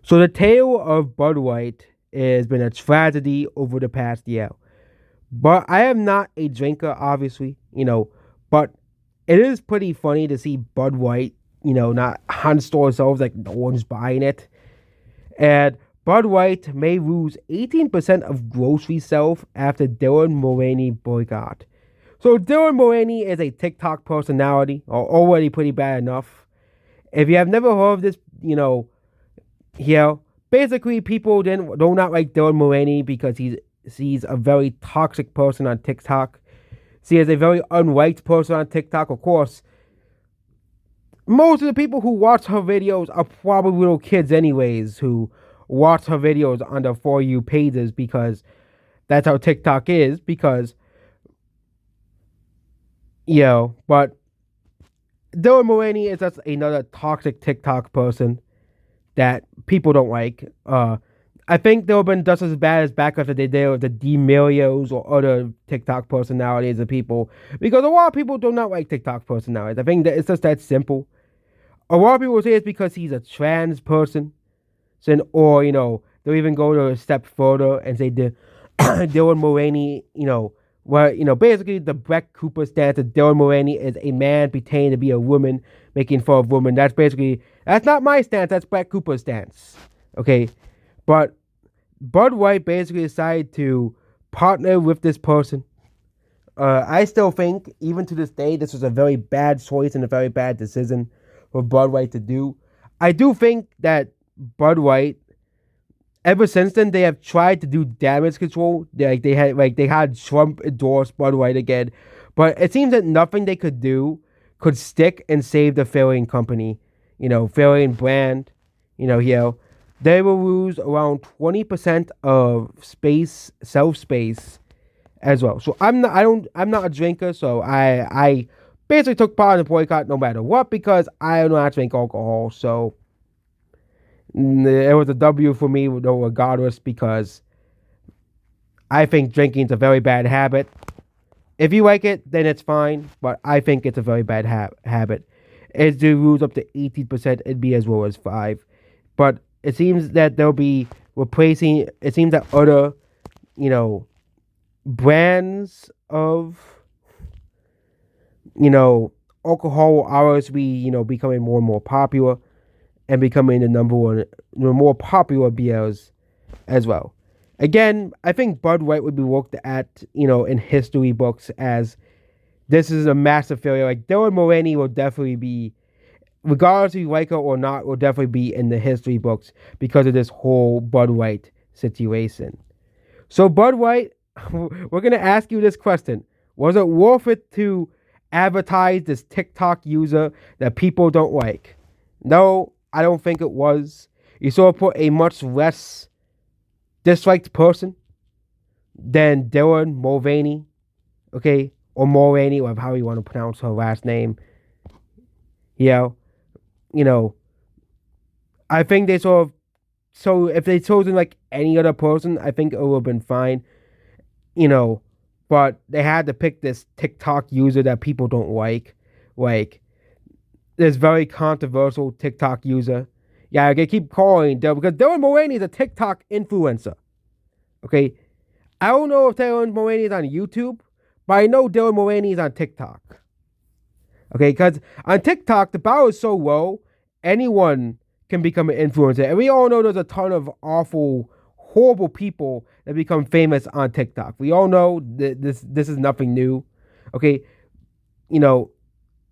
So the tale of Bud White has been a tragedy over the past year. But I am not a drinker, obviously, but it is pretty funny to see Bud White, not on store shelves like no one's buying it. And Bud White may lose 18% of grocery sales after Dylan Mulvaney boycott. So Dylan Mulvaney is a TikTok personality, or already pretty bad enough. If you have never heard of this, here, basically people do not like Dylan Mulvaney because he's a very toxic person on TikTok. He is a very unliked person on TikTok. Of course, most of the people who watch her videos are probably little kids anyways who watch her videos on the For You pages because that's how TikTok is. Because, but Dylan Mulvaney is just another toxic TikTok person that people don't like. I think they've been just as bad as back after they did with the D'Amelios or other TikTok personalities of people, because a lot of people do not like TikTok personalities. I think that it's just that simple. A lot of people say it's because he's a trans person, or they'll even go to a step further and say Dylan Mulvaney, basically the Brett Cooper stance that Dylan Mulvaney is a man pretending to be a woman, making fun of women. That's not my stance. That's Brett Cooper's stance. Okay, but Bud White basically decided to partner with this person. I still think, even to this day, this was a very bad choice and a very bad decision for Bud White to do. I do think that Bud White, ever since then, they have tried to do damage control. They had Trump endorse Bud White again, but it seems that nothing they could do could stick and save the Fairlane company. Fairlane brand. They will lose around 20% of shelf space, as well. So I'm not a drinker, so I basically took part in the boycott no matter what because I do not drink alcohol. So it was a W for me, though, regardless, because I think drinking is a very bad habit. If you like it, then it's fine, but I think it's a very bad habit. If the rules up to 18%, it'd be as low as 5. But it seems that they'll be replacing, it seems that other, brands of, alcohol will always be, becoming more and more popular and becoming the number one, more popular beers as well. Again, I think Bud White would be looked at, in history books as this is a massive failure. Like Dylan Mulvaney will definitely be, regardless if you like it or not, will definitely be in the history books because of this whole Bud White situation. So Bud White, we're gonna ask you this question: was it worth it to advertise this TikTok user that people don't like? No, I don't think it was. You saw put a much less disliked person than Dylan Mulvaney, okay, or Mulvaney, or how you want to pronounce her last name. I think they sort of. So if they chosen like any other person, I think it would have been fine. But they had to pick this TikTok user that people don't like this very controversial TikTok user. Yeah, they keep calling Dylan because Dylan Mulvaney is a TikTok influencer. Okay, I don't know if Dylan Mulvaney is on YouTube, but I know Dylan Mulvaney is on TikTok. Okay, because on TikTok the bar is so low, anyone can become an influencer, and we all know there's a ton of awful, horrible people that become famous on TikTok. We all know that this is nothing new. Okay,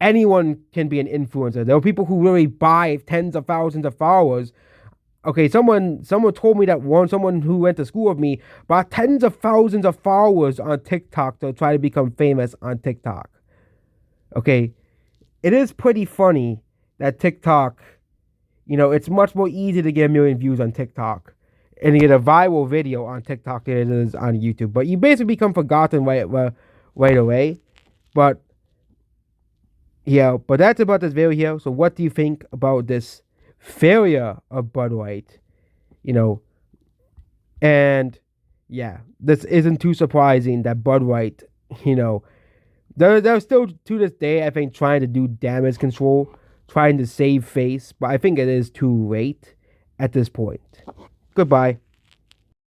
anyone can be an influencer. There are people who really buy tens of thousands of followers. Okay, someone told me that someone who went to school with me bought tens of thousands of followers on TikTok to try to become famous on TikTok. Okay, it is pretty funny that TikTok, it's much more easy to get a million views on TikTok and to get a viral video on TikTok than it is on YouTube. But you basically become forgotten right away. But but that's about this video here. So what do you think about this failure of Bud White? And yeah, this isn't too surprising that Bud White, they're still to this day, I think, trying to do damage control, trying to save face, but I think it is too late at this point. Goodbye.